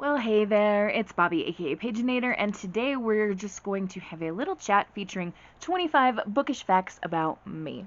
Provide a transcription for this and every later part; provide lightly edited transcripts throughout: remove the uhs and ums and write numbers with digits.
Well, hey there, it's Bobby, aka Paginator, and today we're just going to have a little chat featuring 25 bookish facts about me.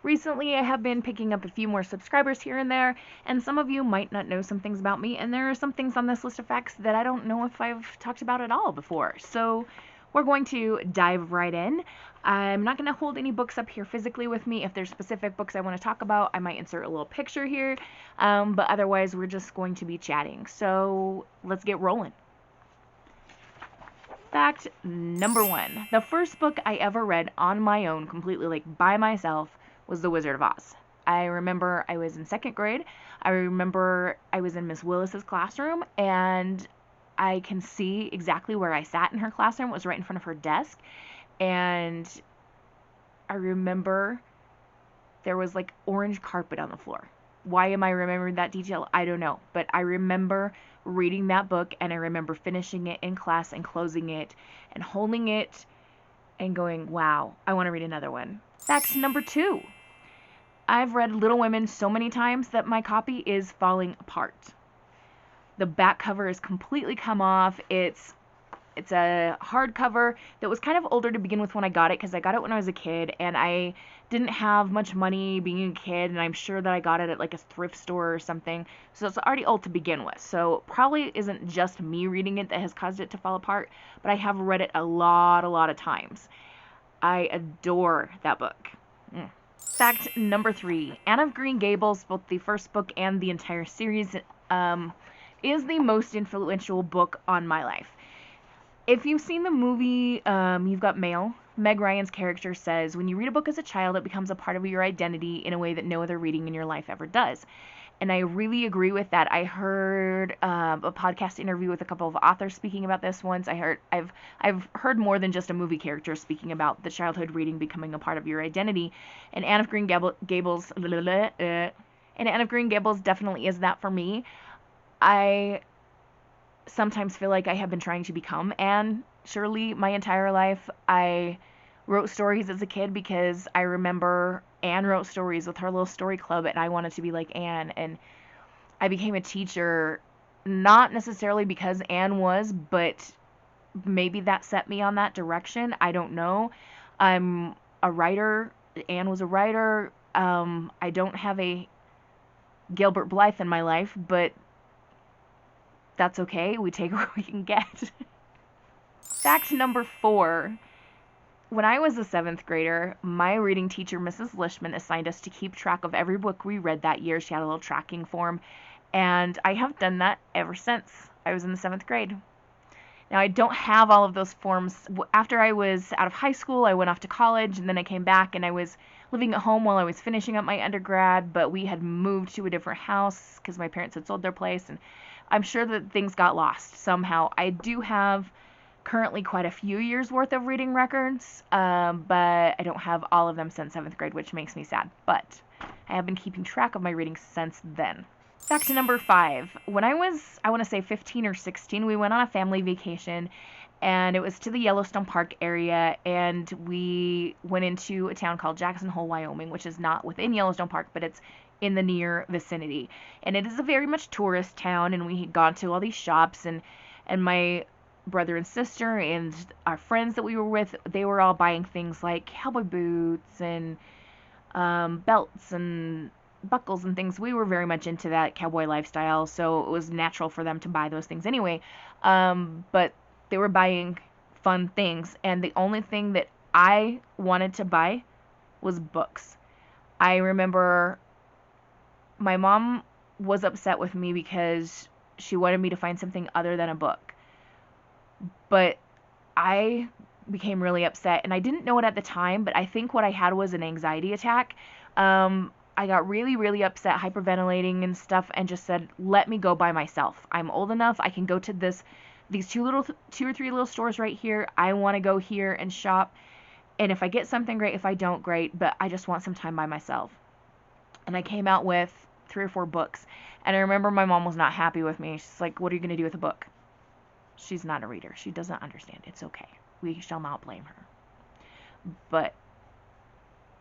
Recently, I have been picking up a few more subscribers here and there, and some of you might not know some things about me, and there are some things on this list of facts that I don't know if I've talked about at all before. So, we're going to dive right in. I'm not going to hold any books up here physically with me. If there's specific books I want to talk about, I might insert a little picture here, but otherwise, we're just going to be chatting. So, let's get rolling. Fact number one. The first book I ever read on my own, completely like by myself, was The Wizard of Oz. I remember I was in second grade. I remember I was in Miss Willis's classroom, and I can see exactly where I sat in her classroom. It was right in front of her desk. And I remember there was like orange carpet on the floor. Why am I remembering that detail? I don't know. But I remember reading that book, and I remember finishing it in class and closing it and holding it and going, wow, I want to read another one. Fact number two. I've read Little Women so many times that my copy is falling apart. The back cover is completely come off. It's a hardcover that was kind of older to begin with when I got it, because I got it when I was a kid, and I didn't have much money being a kid, and I'm sure that I got it at like a thrift store or something, so it's already old to begin with. So probably isn't just me reading it that has caused it to fall apart, but I have read it a lot of times. I adore that book. Fact number three. Anne of Green Gables, both the first book and the entire series, is the most influential book on my life. If you've seen the movie You've Got Mail, Meg Ryan's character says, when you read a book as a child, it becomes a part of your identity in a way that no other reading in your life ever does. And I really agree with that. I heard a podcast interview with a couple of authors speaking about this once. I've heard more than just a movie character speaking about the childhood reading becoming a part of your identity. And Anne of Green Gables definitely is that for me. I sometimes feel like I have been trying to become Anne Shirley my entire life. I wrote stories as a kid because I remember Anne wrote stories with her little story club, and I wanted to be like Anne. And I became a teacher not necessarily because Anne was, but maybe that set me on that direction. I don't know. I'm a writer. Anne was a writer. I don't have a Gilbert Blythe in my life, but that's okay. We take what we can get. Fact number four. When I was a 7th grader, my reading teacher, Mrs. Lishman, assigned us to keep track of every book we read that year. She had a little tracking form, and I have done that ever since I was in the 7th grade. Now, I don't have all of those forms. After I was out of high school, I went off to college, and then I came back, and I was living at home while I was finishing up my undergrad, but we had moved to a different house because my parents had sold their place, and I'm sure that things got lost somehow. I do have currently quite a few years worth of reading records, but I don't have all of them since 7th grade, which makes me sad. But I have been keeping track of my reading since then. Fact number five. When I was, I want to say 15 or 16, we went on a family vacation, and it was to the Yellowstone Park area, and we went into a town called Jackson Hole, Wyoming, which is not within Yellowstone Park, but it's in the near vicinity. And it is a very much tourist town, and we had gone to all these shops, and my brother and sister and our friends that we were with, they were all buying things like cowboy boots and belts and buckles and things. We were very much into that cowboy lifestyle, so it was natural for them to buy those things anyway. But they were buying fun things, and the only thing that I wanted to buy was books. I remember my mom was upset with me because she wanted me to find something other than a book. But I became really upset, and I didn't know it at the time, but I think what I had was an anxiety attack. I got really upset, hyperventilating and stuff, and just said, let me go by myself. I'm old enough. I can go to these two or three little stores right here. I want to go here and shop. And if I get something, great. If I don't, great. But I just want some time by myself. And I came out with 3 or 4 books. And I remember my mom was not happy with me. She's like, what are you going to do with a book? She's not a reader. She doesn't understand. It's okay. We shall not blame her. But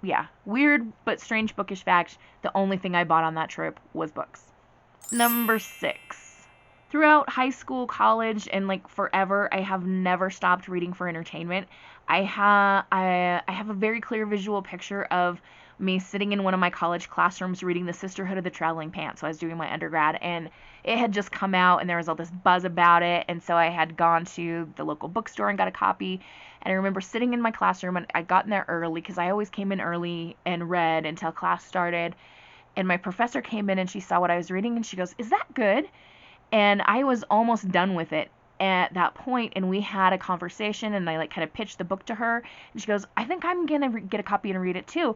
yeah, weird but strange bookish fact. The only thing I bought on that trip was books. Number 6. Throughout high school, college, and like forever, I have never stopped reading for entertainment. I have a very clear visual picture of me sitting in one of my college classrooms reading The Sisterhood of the Traveling Pants. So I was doing my undergrad, and it had just come out, and there was all this buzz about it, and so I had gone to the local bookstore and got a copy. And I remember sitting in my classroom, and I'd gotten there early because I always came in early and read until class started. And my professor came in and she saw what I was reading and she goes, "Is that good?" And I was almost done with it at that point, and we had a conversation, and I like kind of pitched the book to her, and she goes, "I think I'm gonna get a copy and read it too."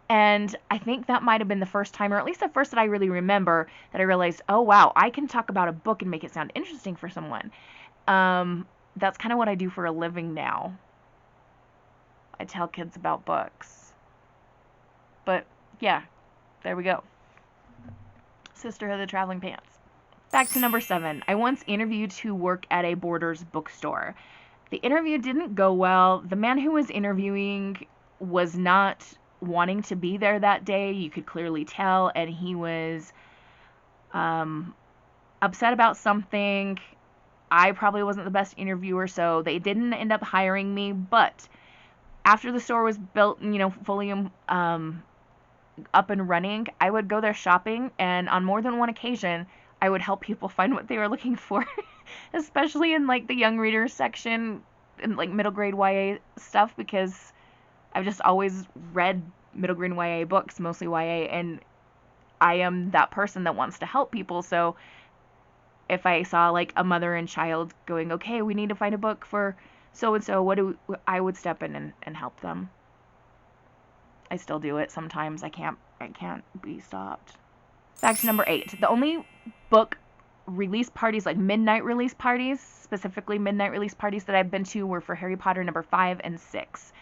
And I think that might have been the first time, or at least the first that I really remember, that I realized, oh wow, I can talk about a book and make it sound interesting for someone. That's kind of what I do for a living now. I tell kids about books. But yeah, there we go. Sisterhood of the Traveling Pants. Back to number 7. I once interviewed to work at a Borders bookstore. The interview didn't go well. The man who was interviewing was not wanting to be there that day. You could clearly tell, and he was upset about something. I probably wasn't the best interviewer, so they didn't end up hiring me. But after the store was built, fully up and running, I would go there shopping, and on more than one occasion, I would help people find what they were looking for, especially in like the young readers section and like middle grade YA stuff, because I've just always read middle grade YA books, mostly YA, and I am that person that wants to help people. So if I saw like a mother and child going, okay, we need to find a book for so and so, I would step in and help them. I still do it sometimes. I can't be stopped. Back to number 8. The only book release parties, like midnight release parties, specifically midnight release parties that I've been to, were for Harry Potter number 5 and 6.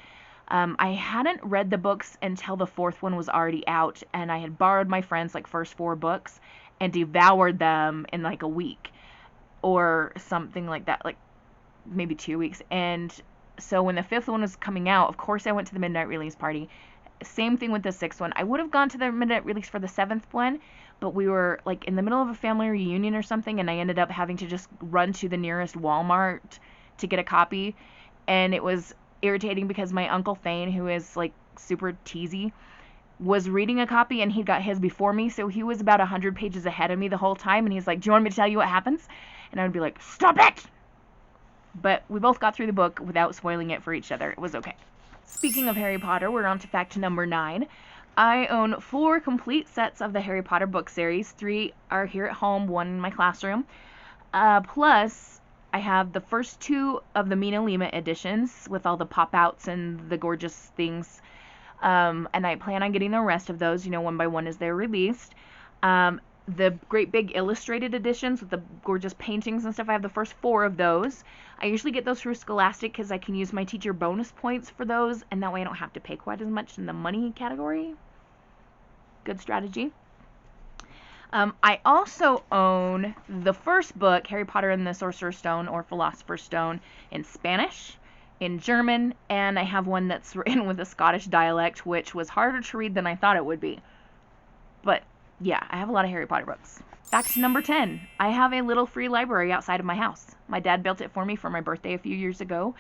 I hadn't read the books until the 4th one was already out, and I had borrowed my friends' like first 4 books and devoured them in like a week or something like that, like maybe 2 weeks. And so when the 5th one was coming out, of course I went to the midnight release party. Same thing with the 6th one. I would have gone to the midnight release for the 7th one, but we were like in the middle of a family reunion or something, and I ended up having to just run to the nearest Walmart to get a copy. And it was irritating because my Uncle Thane, who is like super teasy, was reading a copy, and he got his before me, so he was about 100 pages ahead of me the whole time, and he's like, "Do you want me to tell you what happens?" And I would be like, "Stop it!" But we both got through the book without spoiling it for each other. It was okay. Speaking of Harry Potter, we're on to fact number 9. I own 4 complete sets of the Harry Potter book series. 3 are here at home, 1 in my classroom. Plus, I have the first 2 of the Mina Lima editions with all the pop-outs and the gorgeous things. And I plan on getting the rest of those, one by one as they're released. The great big illustrated editions with the gorgeous paintings and stuff, I have the first 4 of those. I usually get those through Scholastic because I can use my teacher bonus points for those, and that way I don't have to pay quite as much in the money category. Good strategy. I also own the first book, Harry Potter and the Sorcerer's Stone or Philosopher's Stone, in Spanish, in German, and I have one that's written with a Scottish dialect, which was harder to read than I thought it would be. But yeah, I have a lot of Harry Potter books. Back to number 10. I have a little free library outside of my house. My dad built it for me for my birthday a few years ago,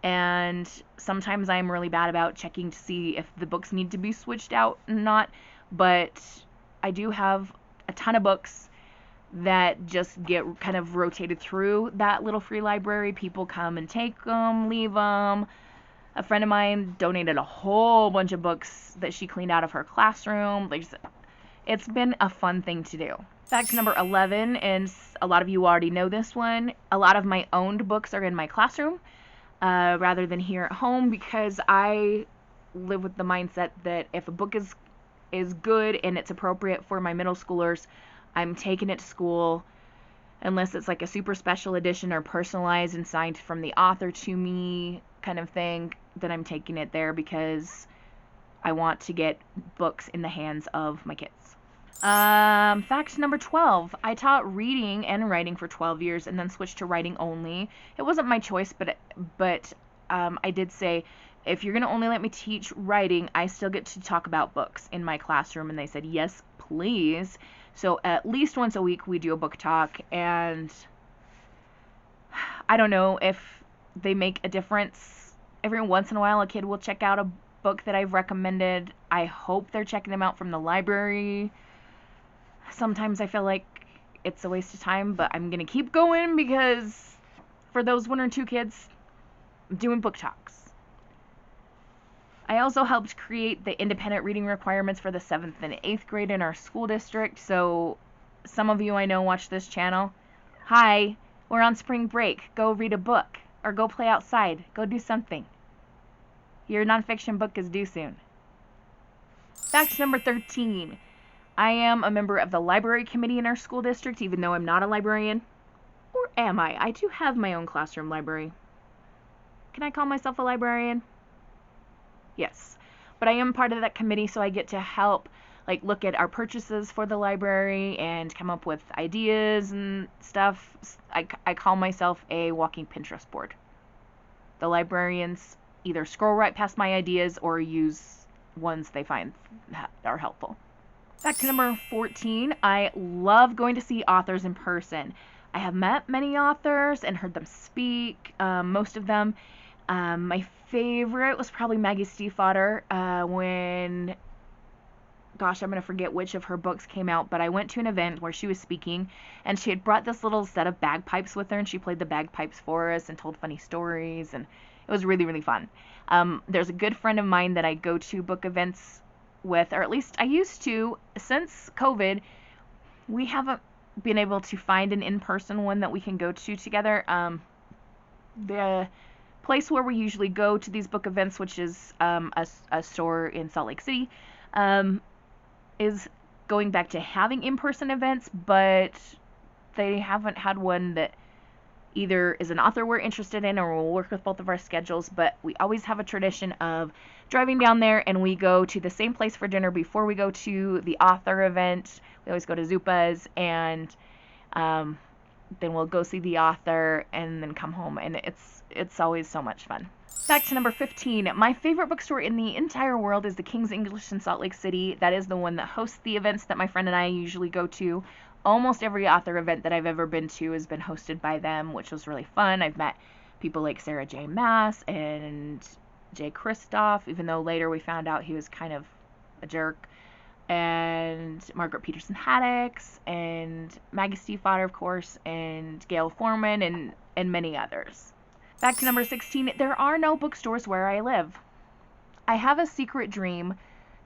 and sometimes I'm really bad about checking to see if the books need to be switched out or not, but I do have a ton of books that just get kind of rotated through that little free library. People come and take them, leave them. A friend of mine donated a whole bunch of books that she cleaned out of her classroom. It's been a fun thing to do. Back to number 11, and a lot of you already know this one. A lot of my owned books are in my classroom rather than here at home, because I live with the mindset that if a book is good and it's appropriate for my middle schoolers, I'm taking it to school, unless it's like a super special edition or personalized and signed from the author to me kind of thing, then I'm taking it there because I want to get books in the hands of my kids. Fact number 12. I taught reading and writing for 12 years and then switched to writing only. It wasn't my choice, but I did say if you're going to only let me teach writing, I still get to talk about books in my classroom. And they said, yes, please. So at least once a week we do a book talk, and I don't know if they make a difference. Every once in a while a kid will check out a book that I've recommended. I hope they're checking them out from the library. Sometimes I feel like it's a waste of time, but I'm going to keep going because for those 1 or 2 kids, I'm doing book talks. I also helped create the independent reading requirements for the 7th and 8th grade in our school district, so some of you I know watch this channel. Hi, we're on spring break. Go read a book, or go play outside. Go do something. Your nonfiction book is due soon. Fact number 13. I am a member of the library committee in our school district, even though I'm not a librarian. Or am I? I do have my own classroom library. Can I call myself a librarian? Yes. But I am part of that committee, so I get to help look at our purchases for the library and come up with ideas and stuff. I call myself a walking Pinterest board. The librarians either scroll right past my ideas or use ones they find are helpful. Fact number 14, I love going to see authors in person. I have met many authors and heard them speak, most of them. My favorite was probably Maggie Stiefvater when, gosh, I'm going to forget which of her books came out, but I went to an event where she was speaking, and she had brought this little set of bagpipes with her, and she played the bagpipes for us and told funny stories, and it was really, really fun. There's a good friend of mine that I go to book events with, or at least I used to. Since COVID, we haven't been able to find an in-person one that we can go to together. The place where we usually go to these book events, which is a store in Salt Lake City, is going back to having in-person events, but they haven't had one that either is an author we're interested in or will work with both of our schedules. But we always have a tradition of driving down there, and we go to the same place for dinner before we go to the author event. We always go to Zupa's, and then we'll go see the author and then come home, and it's always so much fun. Fact number 15. My favorite bookstore in the entire world is the King's English in Salt Lake City. That is the one that hosts the events that my friend and I usually go to. Almost every author event that I've ever been to has been hosted by them, which was really fun. I've met people like Sarah J. Maas and Jay Kristoff, even though later we found out he was kind of a jerk, and Margaret Peterson Haddix, and Maggie Stiefvater, of course, and Gail Foreman, and many others. Fact number 16, there are no bookstores where I live. I have a secret dream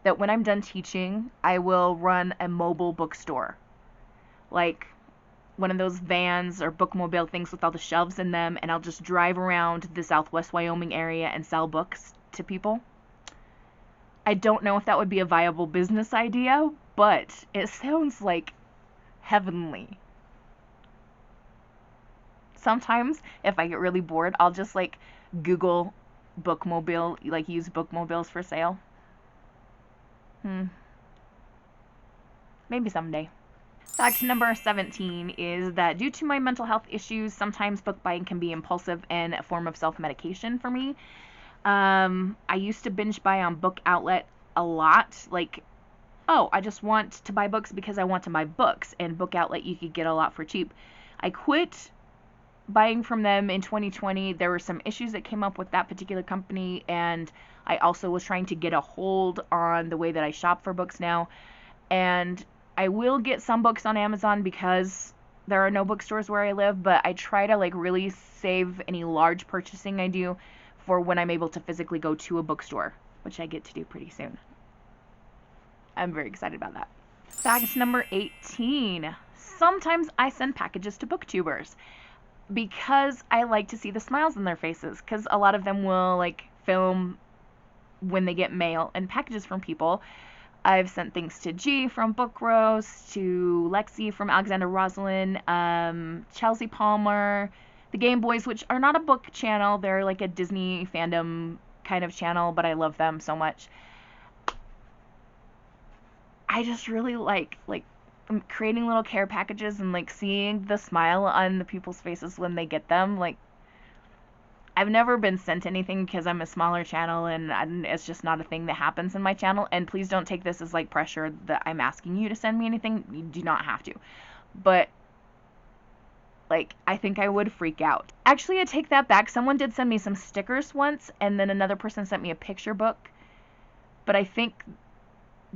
that when I'm done teaching, I will run a mobile bookstore. Like one of those vans or bookmobile things with all the shelves in them, and I'll just drive around the Southwest Wyoming area and sell books to people. I don't know if that would be a viable business idea, but it sounds like heavenly. Sometimes, if I get really bored, I'll just Google bookmobile, use bookmobiles for sale. Maybe someday. Fact number 17 is that due to my mental health issues, sometimes book buying can be impulsive and a form of self-medication for me. I used to binge buy on Book Outlet a lot. I just want to buy books because I want to buy books, and Book Outlet you could get a lot for cheap. I quit buying from them in 2020. There were some issues that came up with that particular company, and I also was trying to get a hold on the way that I shop for books now. And I will get some books on Amazon because there are no bookstores where I live, but I try to really save any large purchasing I do for when I'm able to physically go to a bookstore, which I get to do pretty soon. I'm very excited about that. Fact number 18. Sometimes I send packages to booktubers because I like to see the smiles on their faces, because a lot of them will film when they get mail and packages from people. I've sent things to G from Book Roast, to Lexi from Alexander Roslin, Chelsea Palmer, the Game Boys, which are not a book channel. They're a Disney fandom kind of channel, but I love them so much. I just really like creating little care packages and seeing the smile on the people's faces when they get them. I've never been sent anything because I'm a smaller channel and it's just not a thing that happens in my channel. And please don't take this as like pressure that I'm asking you to send me anything. You do not have to. But like, I think I would freak out. Actually, I take that back. Someone did send me some stickers once, and then another person sent me a picture book. But I think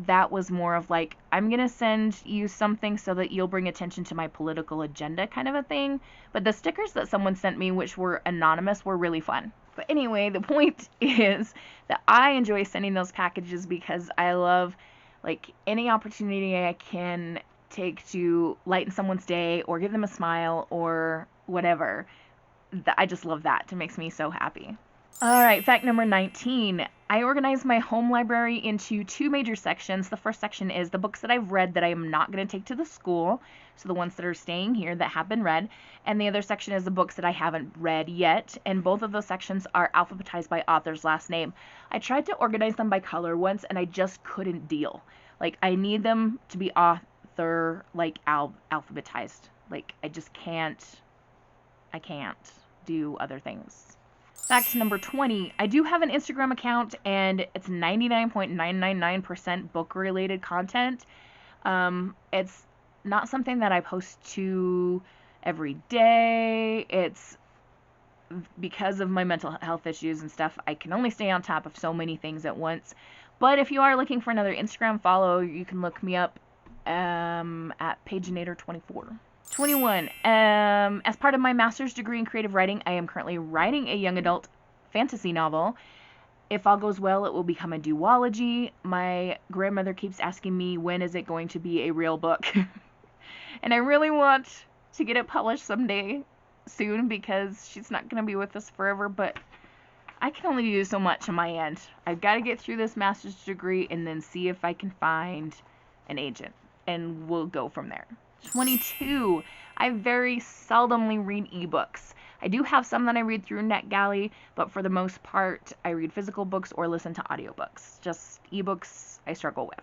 that was more of like, I'm going to send you something so that you'll bring attention to my political agenda kind of a thing. But the stickers that someone sent me, which were anonymous, were really fun. But anyway, the point is that I enjoy sending those packages because I love, like, any opportunity I can take to lighten someone's day or give them a smile or whatever. I just love that. It makes me so happy. Alright, fact number 19. I organize my home library into two major sections. The first section is the books that I've read that I am not going to take to the school, so the ones that are staying here that have been read, and the other section is the books that I haven't read yet, and both of those sections are alphabetized by author's last name. I tried to organize them by color once, and I just couldn't deal. Like, I need them to be author, like, alphabetized. Like, I just can't do other things. Fact number 20. I do have an Instagram account, and it's 99.999% book-related content. It's not something that I post to every day. It's because of my mental health issues and stuff. I can only stay on top of so many things at once. But if you are looking for another Instagram follow, you can look me up at Paginator 24. 21. As part of my master's degree in creative writing, I am currently writing a young adult fantasy novel. If all goes well, it will become a duology. My grandmother keeps asking me, when is it going to be a real book? And I really want to get it published someday soon because she's not going to be with us forever, but I can only do so much on my end. I've got to get through this master's degree and then see if I can find an agent, and we'll go from there. 22. I very seldomly read ebooks. I do have some that I read through NetGalley, but for the most part, I read physical books or listen to audiobooks. Just ebooks I struggle with.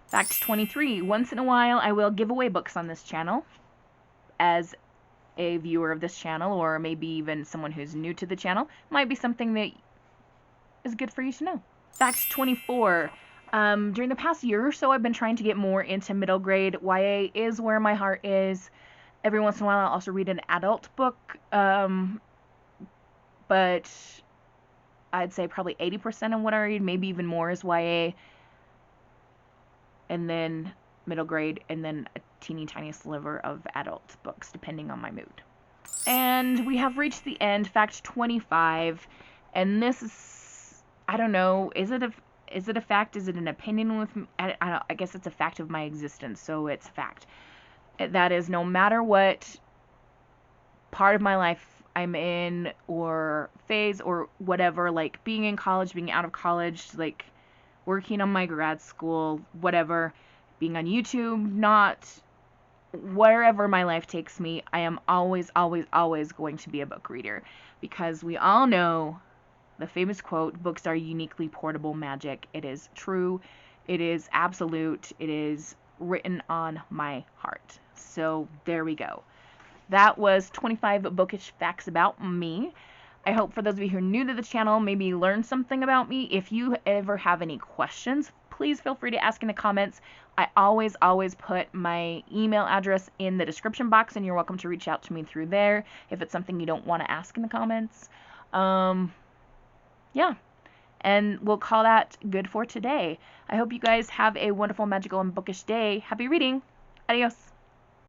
Fact 23. Once in a while, I will give away books on this channel. As a viewer of this channel, or maybe even someone who's new to the channel, might be something that is good for you to know. Fact 24. During the past year or so, I've been trying to get more into middle grade. YA is where my heart is. Every once in a while, I'll also read an adult book, but I'd say probably 80% of what I read, maybe even more, is YA, and then middle grade, and then a teeny tiny sliver of adult books, depending on my mood. And we have reached the end, fact 25, and this is, I don't know, is it a fact? Is it an opinion with me? I guess it's a fact of my existence, so it's a fact. That is, no matter what part of my life I'm in, or phase, or whatever, like being in college, being out of college, like working on my grad school, whatever, being on YouTube, not, wherever my life takes me, I am always, always, always going to be a book reader. Because we all know the famous quote, books are uniquely portable magic. It is true. It is absolute. It is written on my heart. So there we go. That was 25 bookish facts about me. I hope for those of you who are new to the channel, maybe you learned something about me. If you ever have any questions, please feel free to ask in the comments. I always put my email address in the description box, and you're welcome to reach out to me through there if it's something you don't want to ask in the comments. Yeah, and we'll call that good for today. I hope you guys have a wonderful, magical, and bookish day. Happy reading. Adios.